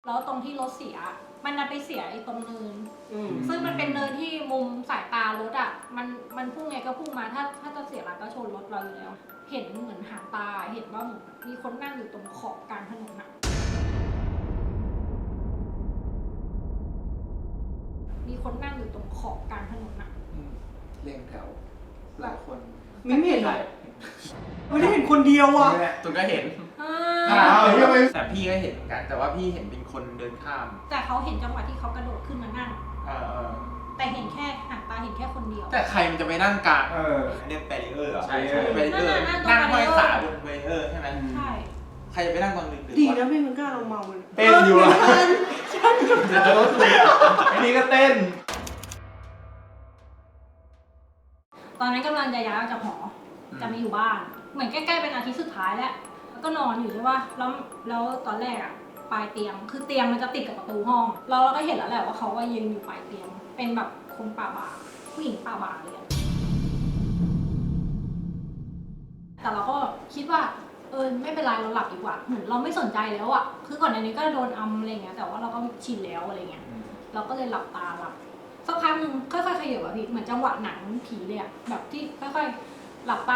แล้วตรงที่รถเสียมันไปเสียไอ้ตรงเนิน ซึ่งมันเป็นเนินที่มุมสายตารถอ่ะมันพุ่งไงก็พุ่งมาถ้าจะเสียหลักก็ชนรถเราอยู่แล้ว เห็นเหมือนหางตาเห็นว่าเหมือนมีคนนั่งอยู่ตรงขอบกลางถนนอ่ะมีคนนั่งอยู่ตรงขอบกลางถนนอ่ะ เรียงแถวหลายคน มิ้นเห็นเหรอไม่ได้เห็นคนเดียวอ่ะ ตุนก็เห็น แต่พี่ก็เห็นเหมือนกันแต่ว่าพี่เห็นเป็นคนเดินข้าม แต่เขาเห็นจังหวะที่เขากระโดดขึ้นมานั่ง เออ แต่เห็นแค่หางตาเห็นแค่คนเดียว แต่ใครมันจะไปนั่งกลาง อัน เรียกแบรีเออร์เหรอ ใช่ใช่ แบรีเออร์ นั่ นั่ ง ง ตรง ห้อย barrier ขาบนแบรีเออร์ใช่ไหม ใช่ ใครจะไปนั่งตอนดึกๆ ดี วะ นะพี่มึงกล้าเราเมาเลย เต้นอยู่อะ ไอ้นี่ก็เต้น ตอนนั้นกำลังจะย้ายออกจากหอจะมาอยู่บ้าน เหมือนใกล้ๆเป็นอาทิตย์สุดท้ายแล้วแล้วก็นอนอยู่ใช่ป่ะแล้วตอนแรกอะปลายเตียงคือเตียงมันจะติดกับประตูห้องเราก็เห็นแล้วแหละว่าเขาว่ายืนอยู่ปลายเตียงเป็นแบบคนป่าบ่าผู้หญิงป่าบ่าเลยอะแต่เราก็คิดว่าไม่เป็นไรเราหลับดีกว่าเหมือนเราไม่สนใจแล้วอะคือก่อนหน้านี้ก็โดนอัมอะไรเงี้ยแต่ว่าเราก็ชินแล้วอะไรเงี้ยเราก็เลยหลับตาหลับสักพักนึงค่อยๆขยับอะพี่เหมือนจังหวะหนังผีเลยอะแบบที่ค่อยๆหลับต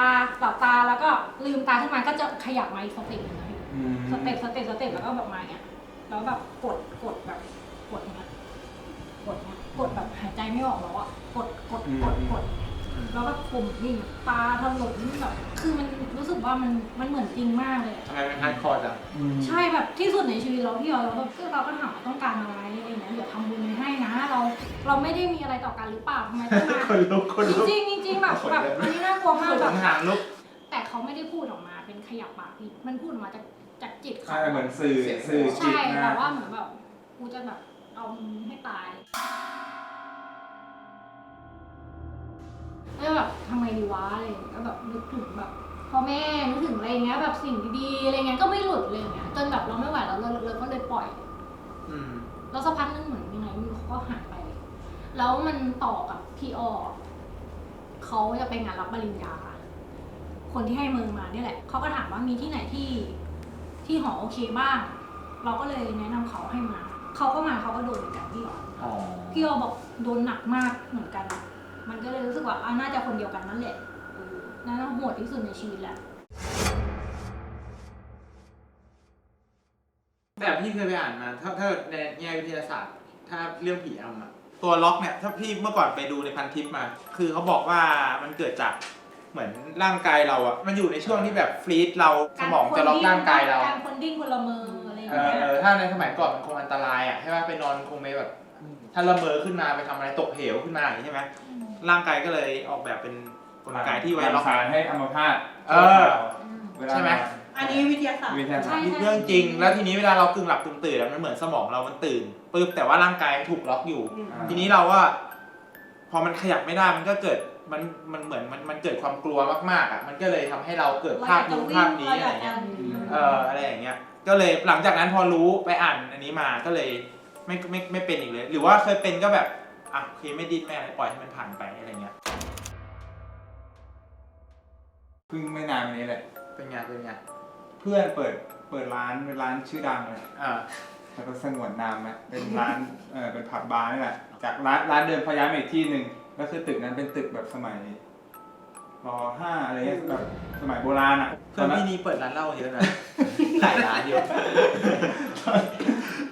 าแล้วก็ลืมตาขึ้นมาก็จะขยับมาอีกสเต็ปนึงนะพี่สเต็ปแล้วก็แบบมาอย่างเงี้ยแล้วแบบกดแบบกดอย่างเงี้ยกดแบบหายใจไม่ออกแล้วอะกดอย่างเงี้ยแล้วก็ข่มนิ่งตาถลนแบบคือมันรู้สึกว่ามันเหมือนจริงมากเลยอะ ทำไมเป็นฮาร์ดคอร์จัง ใช่แบบที่สุดในชีวิตเราที่เราแบบเราก็ถามว่าต้องการอะไรอะไรอย่างเงี้ยเดี๋ยวทำบุญให้นะเราไม่ได้มีอะไรต่อกันหรือเปล่าทำไมต้องมา คนลุก จริงแบบอันนี้น่ากลัวมาก ส่ แบ ว บ นหางลุก แต่เขาไม่ได้พูดออกมาเป็นขยับปากพี่มันพูดออกมาจากจิตเขา เหมือนสื่อจิต ใช่แต่ นะ ว่าเหมือนแบบกูจะแบบเอามึงให้ตายแล้วแบบทำไงดีวะอะไรอย่างเงี้ยก็แบบนึกถึงแบบพ่อแม่นึกถึงอะไรอย่างเงี้ยแบบสิ่งดีๆอะไรเงี้ยก็ไม่หลุดเลยอย่างเงี้ยจนแบบเราไม่ไหวแล้วเราก็เลยปล่อย แล้วสักพักนึงเหมือนยังไงไม่รู้เขาก็หายไป แล้วมันต่อกับพี่อ้อเขาจะไปงานรับปริญญา คนที่ให้มือมาเนี่ยแหละเขาก็ถามว่ามีที่ไหนที่หอโอเคบ้าง เราก็เลยแนะนำเขาให้มาเขาก็มาเขาก็โดนเหมือนกันพี่อ้อพี่อ้อบอกโดนหนักมากเหมือนกัน มันก็เลยรู้สึกว่าน่าจะคนเดียวกันนั่นแหละน่าจะโหดที่สุดในชีวิตแหละ แต่พี่เคยไปอ่านมาถ้าในแง่วิทยาศาสตร์ ถ้าเรื่องผีอำอะตัวล็อกเนี่ยถ้าพี่เมื่อก่อนไปดูในพันทิปมา คือเขาบอกว่ามันเกิดจากเหมือนร่างกายเราอะมันอยู่ในช่วงที่แบบฟรีซเราสมองจะล็อกร่างกายเรา การคนดิ้นคนละเมออะไรอย่างเงี้ย ถ้าในสมัยก่อนมันคงอันตรายอะใช่ไหมไปนอนคงไม่แบบ ถ้าละเมอขึ้นมาไปทำอะไรตกเหวขึ้นมาอย่างนี้ใช่ไหมร่างกายก็เลยออกแบบเป็นกลไกที่ไว้ล็อก สารให้อัมพาต ใช่ไหม อันนี้วิทยาศาสตร์ วิทยาศาสตร์ เรื่องจริงแล้วทีนี้เวลาเรากึ่งหลับกึ่งตื่นแล้วมันเหมือนสมองเรามันตื่นปึ๊บแต่ว่าร่างกายถูกล็อกอยู่ ทีนี้เราว่าพอมันขยับไม่ได้มันก็เกิดมันเหมือนมันเกิดความกลัวมากๆอ่ะมันก็เลยทำให้เราเกิดภาพนู้นภาพนี้อะไรเงี้ยอะไรอย่างเงี้ยก็เลยหลังจากนั้นพอรู้ไปอ่านอันนี้มาก็เลยไม่เป็นอีกเลย หรือว่าเคยเป็นก็แบบอ่ะโอเคไม่ดิ้นไม่อะไรปล่อยให้มันผ่านไปอะไรเงี้ย เพิ่งไม่นานนี้แหละ เป็นไง เพื่อนเปิดร้านเป็นร้านชื่อดังเลย แล้วก็สงวนนามนะเป็นร้านเป็นผับบาร์นี่แหละจากร้านเดิมพยายามอีกที่หนึ่งก็คือตึกนั้นเป็นตึกแบบสมัยร.5อะไรเงี้ยแบบสมัยโบราณอ่ะ เพื่อนพี่นี่เปิดร้านเหล้าเยอะนะ หลายร้านอยู่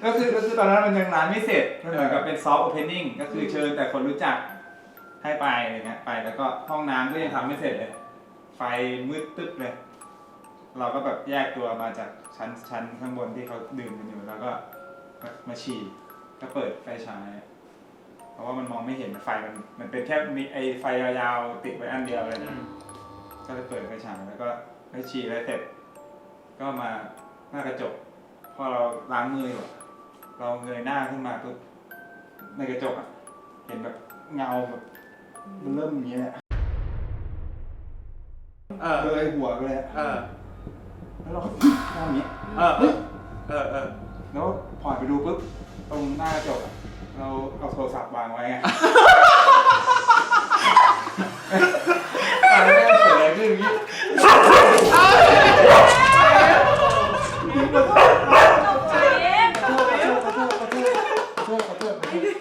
ก็คือตอนนั้นมันยังร้านไม่เสร็จมันเหมือนกับเป็นซอฟต์โอเพนนิ่งก็คือเชิญแต่คนรู้จักให้ไปอะไรเงี้ยไปแล้วก็ห้องน้ำก็ยังทำไม่เสร็จเลยไฟมืดตึ๊บเลยเราก็แบบแยกตัวมาจากชั้นข้างบนที่เขาดื่มกันอยู่แล้วก็มาฉี่ก็เปิดไฟฉายเพราะว่ามันมองไม่เห็นไฟมันเป็นแค่มีไอไฟยาวๆติดไว้อันเดียวเลยนะก็เลยเปิดไฟฉายแล้วก็ไปฉี่แล้วเสร็จก็มาหน้ากระจกพอเราล้างมืออยู่เราเงยหน้าขึ้นมาปุ๊บในกระจกอะเห็นแบบเงาแบบมันเริ่มอย่างนี้แหละเลยหัวไปเลยแล้วเราก็ทำอย่างนี้แล้วพอไปดูปุ๊บตรงหน้ากระจกเราเอาโทรศัพท์วางไว้ไงอะไรเกิดอะไรขึ้นอย่างนี้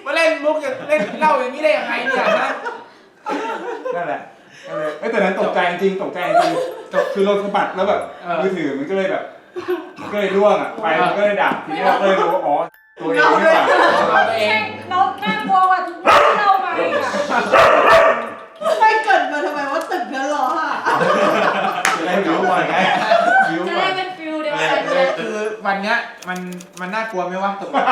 มาเล่นมุกเล่นเหล้าอย่างนี้ได้ยังไงเนี่ยนะ นั่นแหละแต่นั้นตกใจจริงคือเราสะบัดแล้วแบบมือถือมันก็เลยแบบมันก็เลยร่วงอ่ะไฟมันก็เลยดับทีนี้เราก็เลยรู้ว่าอ๋อตัวเองไม่ไหว ตัวเอง เราน่ากลัวกว่าทุกที่เรามาอีกอะ ไม่เกิดมาทำไมว่าตึกนั้นหรอค่ะ จะได้รู้ว่าไง จะได้เป็นฟิลเดียวกันเลย คือวันเนี้ยมันน่ากลัวไหมวะตกลง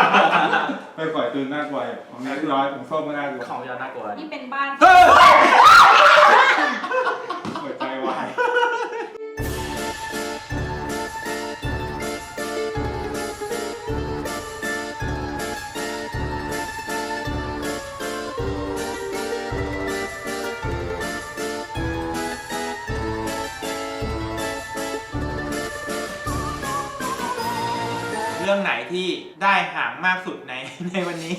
ไปปล่อยตืนน่ากลัวของนี้ร้อยของส้มก็น่ากลัว ของยอนน่ากลัว นี่เป็นบ้าน หัวใจวาย เรื่องไหนที่ได้หางมากสุดใน ในวันนี้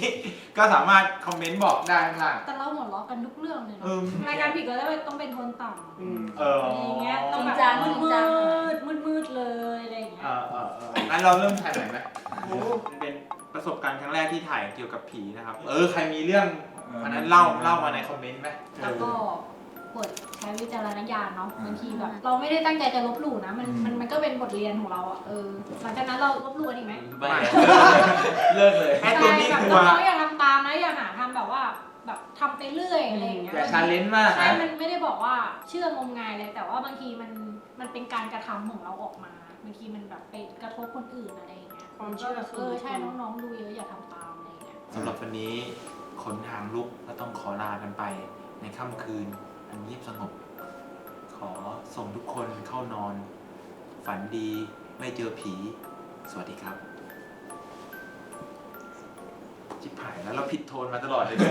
ก็สามารถคอมเมนต์บอกได้ข้างล่าง แต่เราหัวเราะกันทุกเรื่องเลย เอ เนาะ อ รายการผิดก็ต้องเป็นโทนต่ำ เออ อะไรอย่างเงี้ยต้องแบบ จริงจัง มืดเลยอะไรอย่างเงี้ย งั้นเราเริ่มถ่ายใหม่ไหมมันเป็นประสบการณ์ครั้งแรกที่ถ่ายเกี่ยวกับผีนะครับ ใครมีเรื่องอันนั้นเล่ามาในคอมเมนต์ไหม แล้วก็กดใช้วิจารณญาณเนาะบางทีแบบเราไม่ได้ตั้งใจจะลบหลู่นะมันก็เป็นบทเรียนของเราอ่ะหลังจากนั้นเราลบหลู่กันอีกไหม ไม่เลิกเลย ไอ้ตัวนี้ แบบ กลัว น้องๆอย่าทำตามนะอย่าหาทำแบบว่าแบบทำไปเรื่อยอะไรอย่างเงี้ย อย่าชาเลนจ์มาก ใช่ นะ มันไม่ได้บอกว่าเชื่องมงายเลยแต่ว่าบางทีมันเป็นการกระทำของเราออกมาบางทีมันแบบไปกระทบคนอื่นอะไรอย่างเงี้ย ความเชื่อส่วนบุคคล ใช่น้องๆดูเยอะอย่าทำตามอะไรอย่างเงี้ย สำหรับวันนี้ขนทางลุกก็ต้องขอลากันไปในค่ำคืนอันเงียบสงบ ขอส่งทุกคนเข้านอน ฝันดีไม่เจอผี สวัสดีครับจิบหายแล้วเราผิดโทนมาตลอดเลยด้วย